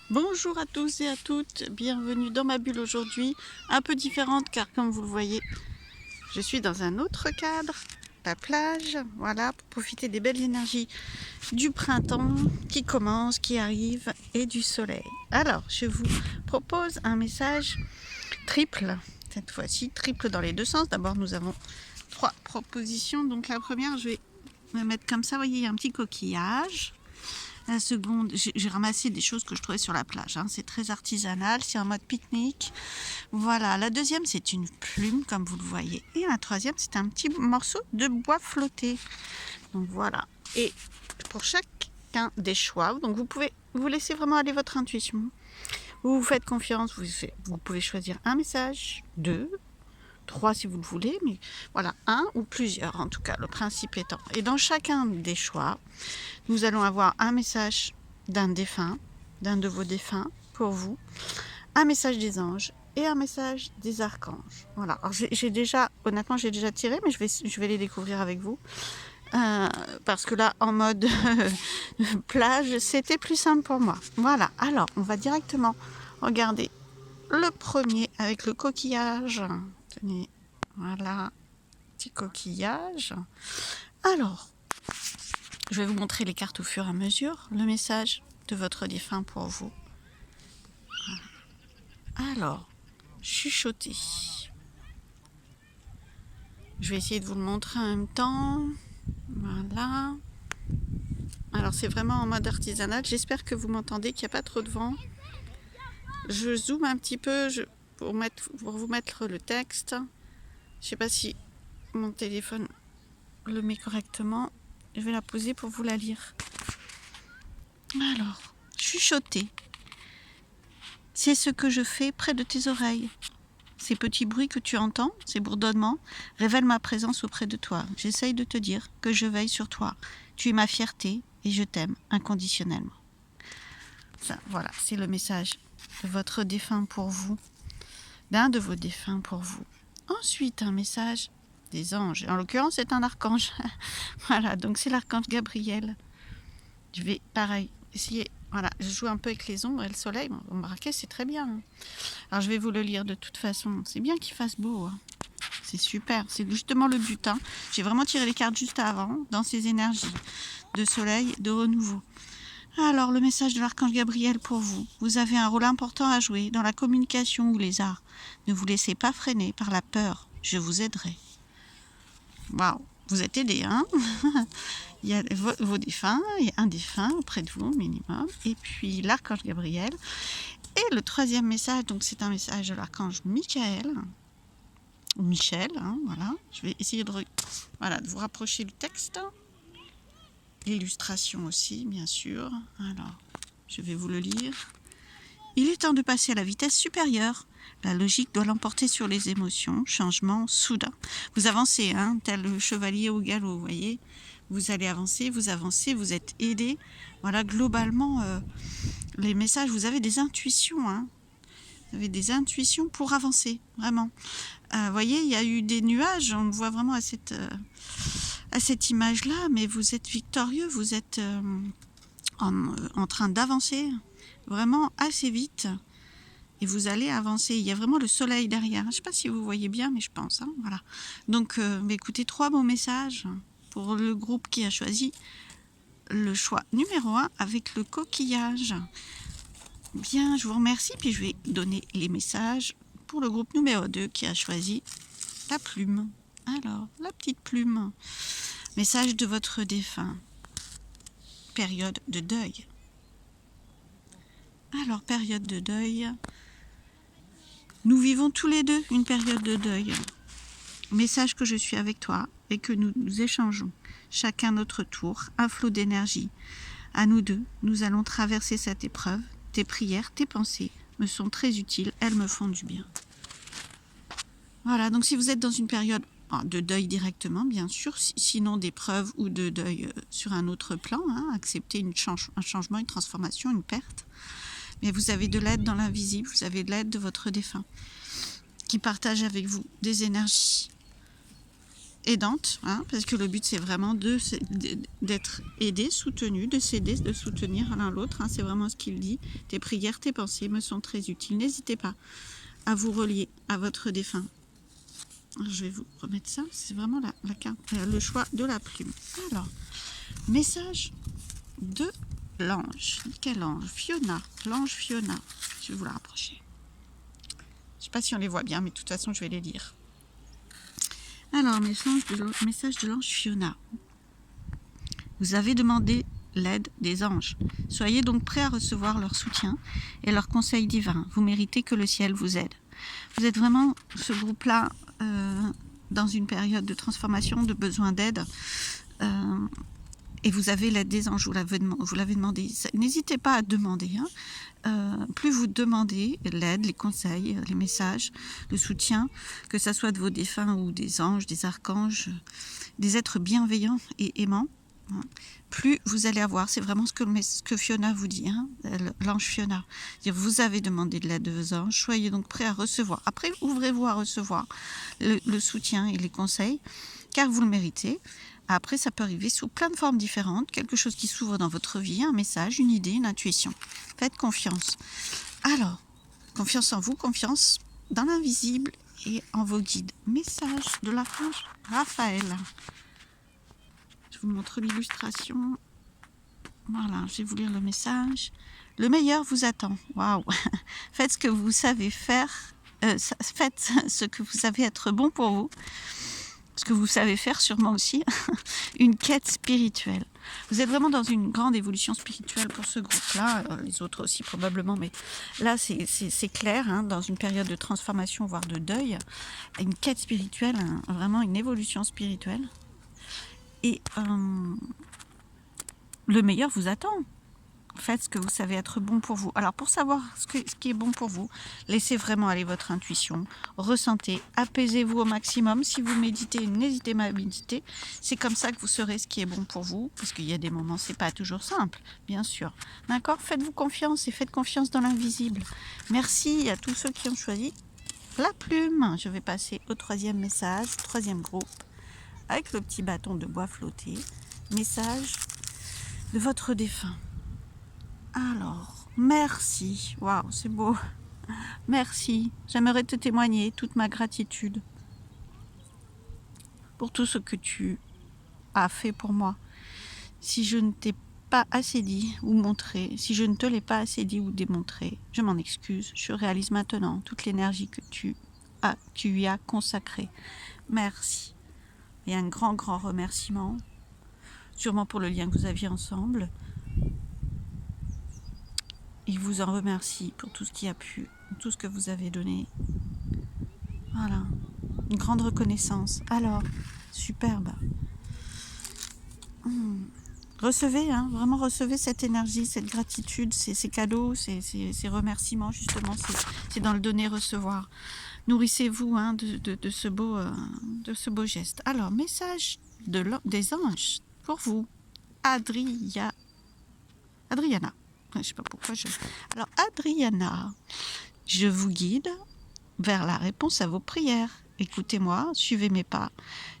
Bonjour à tous et à toutes, bienvenue dans ma bulle aujourd'hui, un peu différente car comme vous le voyez, je suis dans un autre cadre, la plage, voilà, pour profiter des belles énergies du printemps qui commence, qui arrive et du soleil. Alors, je vous propose un message triple, cette fois-ci triple dans les deux sens. D'abord, nous avons 3 propositions, donc la première, je vais me mettre comme ça, vous voyez, il y a un petit coquillage. La seconde, j'ai ramassé des choses que je trouvais sur la plage. C'est très artisanal, c'est en mode pique-nique. Voilà, la deuxième, c'est une plume, comme vous le voyez. Et la troisième, c'est un petit morceau de bois flotté. Donc voilà. Et pour chacun des choix, donc vous pouvez vous laisser vraiment aller votre intuition. Vous faites confiance, vous pouvez choisir un message, 2, 3 si vous le voulez, mais voilà, un ou plusieurs en tout cas, le principe étant. Et dans chacun des choix, nous allons avoir un message d'un défunt, d'un de vos défunts pour vous, un message des anges et un message des archanges. Voilà, alors honnêtement j'ai déjà tiré, mais je vais les découvrir avec vous. Parce que là, en mode plage, c'était plus simple pour moi. Voilà, alors on va directement regarder le premier avec le coquillage. Tenez, voilà, petit coquillage. Alors, je vais vous montrer les cartes au fur et à mesure. Le message de votre défunt pour vous. Alors, chuchoter. Je vais essayer de vous le montrer en même temps. Voilà. Alors, c'est vraiment en mode artisanal. J'espère que vous m'entendez, qu'il n'y a pas trop de vent. Je zoome un petit peu pour vous mettre le texte. Je ne sais pas si mon téléphone le met correctement. Je vais la poser pour vous la lire. Alors, chuchoter. C'est ce que je fais près de tes oreilles. Ces petits bruits que tu entends, ces bourdonnements, révèlent ma présence auprès de toi. J'essaye de te dire que je veille sur toi. Tu es ma fierté et je t'aime inconditionnellement. Ça, voilà, c'est le message de votre défunt pour vous, d'un de vos défunts pour vous. Ensuite, un message des anges. En l'occurrence, c'est un archange. Voilà, donc c'est l'archange Gabriel. Je vais, pareil, essayer. Voilà, je joue un peu avec les ombres et le soleil. Vous remarquez, c'est très bien. Alors, je vais vous le lire de toute façon. C'est bien qu'il fasse beau. C'est super. C'est justement le but. J'ai vraiment tiré les cartes juste avant, dans ces énergies de soleil, de renouveau. Alors, le message de l'archange Gabriel pour vous. Vous avez un rôle important à jouer dans la communication ou les arts. Ne vous laissez pas freiner par la peur. Je vous aiderai. Waouh, vous êtes aidés, hein. Il y a vos défunts, il y a un défunt auprès de vous, minimum. Et puis l'archange Gabriel. Et le troisième message, donc c'est un message de l'archange Michael. Ou Michel, voilà. Je vais essayer de vous rapprocher le texte. L'illustration aussi, bien sûr. Alors, je vais vous le lire. Il est temps de passer à la vitesse supérieure. La logique doit l'emporter sur les émotions. Changement soudain. Vous avancez, tel le chevalier au galop, vous voyez. Vous allez avancer, vous avancez, vous êtes aidé. Voilà, globalement, les messages, vous avez des intuitions, Vous avez des intuitions pour avancer, vraiment. Vous voyez, il y a eu des nuages, on voit vraiment à cette image-là, mais vous êtes victorieux, vous êtes en train d'avancer vraiment assez vite. Et vous allez avancer. Il y a vraiment le soleil derrière. Je ne sais pas si vous voyez bien, mais je pense. Voilà. Donc, écoutez, 3 bons messages pour le groupe qui a choisi le choix numéro 1 avec le coquillage. Bien, je vous remercie. Puis je vais donner les messages pour le groupe numéro 2 qui a choisi la plume. Alors, la petite plume. Message de votre défunt. Période de deuil. Alors, période de deuil. Nous vivons tous les deux une période de deuil. Message que je suis avec toi et que nous échangeons, chacun notre tour, un flot d'énergie. À nous deux, nous allons traverser cette épreuve. Tes prières, tes pensées me sont très utiles, elles me font du bien. Voilà, donc si vous êtes dans une période de deuil directement, bien sûr, sinon d'épreuve ou de deuil sur un autre plan, accepter un changement, une transformation, une perte. Mais vous avez de l'aide dans l'invisible, vous avez de l'aide de votre défunt qui partage avec vous des énergies. aidante, hein, parce que le but c'est vraiment d'être aidé, soutenu, de s'aider, de soutenir l'un l'autre, hein, c'est vraiment ce qu'il dit. Tes prières, tes pensées me sont très utiles. N'hésitez pas à vous relier à votre défunt. Je vais vous remettre ça, c'est vraiment la carte, le choix de la plume. Alors, message de l'ange. Quel ange? Fiona, l'ange Fiona. Je vais vous la rapprocher. Je ne sais pas si on les voit bien, mais de toute façon, je vais les lire. Alors, message de l'ange Fiona. Vous avez demandé l'aide des anges. Soyez donc prêts à recevoir leur soutien et leurs conseils divins. Vous méritez que le ciel vous aide. Vous êtes vraiment, ce groupe-là, dans une période de transformation, de besoin d'aide. Et vous avez l'aide des anges, vous l'avez demandé. N'hésitez pas à demander. Hein. Plus vous demandez l'aide, les conseils, les messages, le soutien, que ce soit de vos défunts ou des anges, des archanges, des êtres bienveillants et aimants, hein, plus vous allez avoir. C'est vraiment ce que Fiona vous dit, hein, l'ange Fiona. Vous avez demandé de l'aide de vos anges, soyez donc prêts à recevoir. Après, ouvrez-vous à recevoir le soutien et les conseils, car vous le méritez. Après, ça peut arriver sous plein de formes différentes, quelque chose qui s'ouvre dans votre vie, un message, une idée, une intuition. Faites confiance. Alors, confiance en vous, confiance dans l'invisible et en vos guides. Message de l'archange Raphaël. Je vous montre l'illustration. Voilà, je vais vous lire le message. Le meilleur vous attend. Waouh! Faites ce que vous savez faire. Faites ce que vous savez être bon pour vous. Ce que vous savez faire sûrement aussi, une quête spirituelle. Vous êtes vraiment dans une grande évolution spirituelle pour ce groupe-là, les autres aussi probablement, mais là c'est clair, hein, dans une période de transformation, voire de deuil, une quête spirituelle, hein, vraiment une évolution spirituelle. Et le meilleur vous attend. Faites ce que vous savez être bon pour vous. Alors pour savoir ce qui est bon pour vous, laissez vraiment aller votre intuition, ressentez, apaisez-vous au maximum. Si vous méditez, n'hésitez pas à méditer. C'est comme ça que vous saurez ce qui est bon pour vous, parce qu'il y a des moments, c'est pas toujours simple, bien sûr. D'accord? Faites-vous confiance et faites confiance dans l'invisible. Merci à tous ceux qui ont choisi la plume. Je vais passer au troisième message, troisième groupe, avec le petit bâton de bois flotté. Message de votre défunt. Alors, merci. Waouh, c'est beau. Merci. J'aimerais te témoigner toute ma gratitude pour tout ce que tu as fait pour moi. Si je ne t'ai pas assez dit ou montré, si je ne te l'ai pas assez dit ou démontré, je m'en excuse. Je réalise maintenant toute l'énergie que tu y as consacrée. Merci. Et un grand, grand remerciement, sûrement pour le lien que vous aviez ensemble. Il vous en remercie pour tout ce qui a pu, tout ce que vous avez donné. Voilà, une grande reconnaissance. Alors, superbe. Recevez, hein, vraiment recevez cette énergie, cette gratitude, ces cadeaux, ces remerciements, justement, c'est dans le donner-recevoir. Nourrissez-vous, hein, de ce beau geste. Alors, message des anges pour vous. Adriana. Je ne sais pas pourquoi Alors, Adriana, je vous guide vers la réponse à vos prières. Écoutez-moi, suivez mes pas.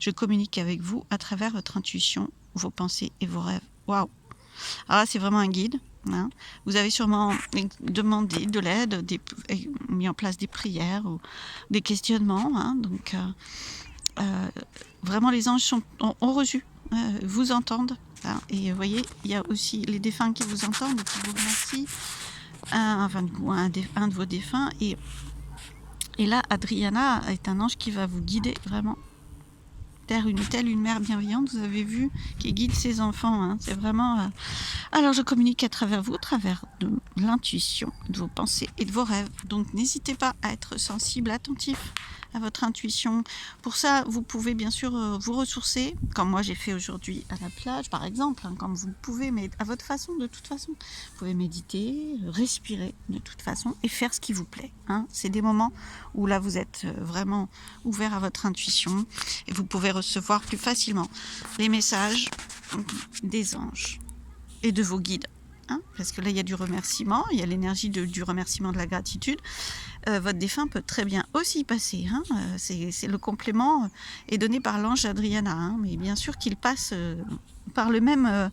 Je communique avec vous à travers votre intuition, vos pensées et vos rêves. Waouh! Alors là, c'est vraiment un guide. Hein. Vous avez sûrement demandé de l'aide, mis en place des prières ou des questionnements. Hein. Donc, vraiment, les anges ont reçu, vous entendent. Et vous voyez, il y a aussi les défunts qui vous entendent, qui vous remercient, un de vos défunts. Et là, Adriana est un ange qui va vous guider vraiment telle une mère bienveillante, vous avez vu, qui guide ses enfants. Hein. C'est vraiment... Alors, je communique à travers vous, à travers de l'intuition, de vos pensées et de vos rêves. Donc, n'hésitez pas à être sensible, attentif à votre intuition. Pour ça, vous pouvez bien sûr vous ressourcer, comme moi j'ai fait aujourd'hui à la plage, par exemple, hein, comme vous pouvez, mais à votre façon, de toute façon. Vous pouvez méditer, respirer de toute façon et faire ce qui vous plaît. Hein. C'est des moments où là, vous êtes vraiment ouvert à votre intuition et vous pouvez recevoir plus facilement les messages des anges et de vos guides. hein, parce que là il y a du remerciement, il y a l'énergie du remerciement, de la gratitude. Votre défunt peut très bien aussi y passer, hein, c'est le complément est donné par l'ange Adriana, hein, mais bien sûr qu'il passe par les mêmes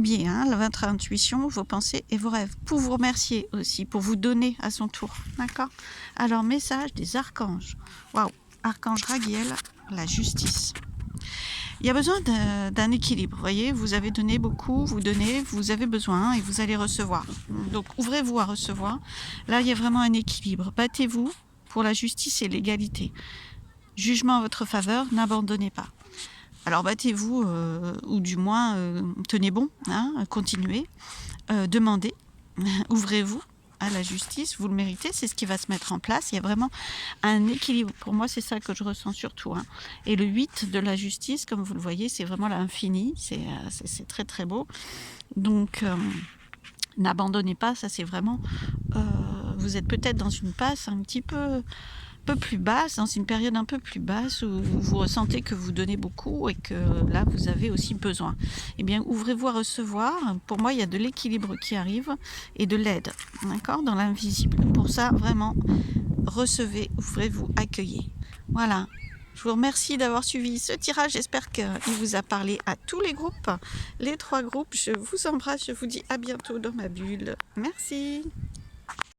biais, hein, votre intuition, vos pensées et vos rêves, pour vous remercier aussi, pour vous donner à son tour, d'accord? Alors, message des archanges. Waouh, archange Raguiel, la justice. Il y a besoin d'un équilibre, vous voyez, vous avez donné beaucoup, vous donnez, vous avez besoin et vous allez recevoir. Donc ouvrez-vous à recevoir. Là, il y a vraiment un équilibre. Battez-vous pour la justice et l'égalité. Jugement en votre faveur, n'abandonnez pas. Alors battez-vous, ou du moins tenez bon, hein, continuez, demandez, ouvrez-vous à la justice, vous le méritez, c'est ce qui va se mettre en place. Il y a vraiment un équilibre. Pour moi, c'est ça que je ressens surtout, hein. Et le 8 de la justice, comme vous le voyez, c'est vraiment l'infini, c'est très très beau. Donc, n'abandonnez pas, ça c'est vraiment... vous êtes peut-être dans une passe un petit peu plus basse, dans une période un peu plus basse où vous ressentez que vous donnez beaucoup et que là vous avez aussi besoin. Eh bien, ouvrez-vous à recevoir. Pour moi, il y a de l'équilibre qui arrive et de l'aide, d'accord, dans l'invisible. Pour ça, vraiment, recevez, ouvrez-vous, accueillez. Voilà. Je vous remercie d'avoir suivi ce tirage. J'espère qu'il vous a parlé à tous les groupes, les 3 groupes. Je vous embrasse. Je vous dis à bientôt dans ma bulle. Merci.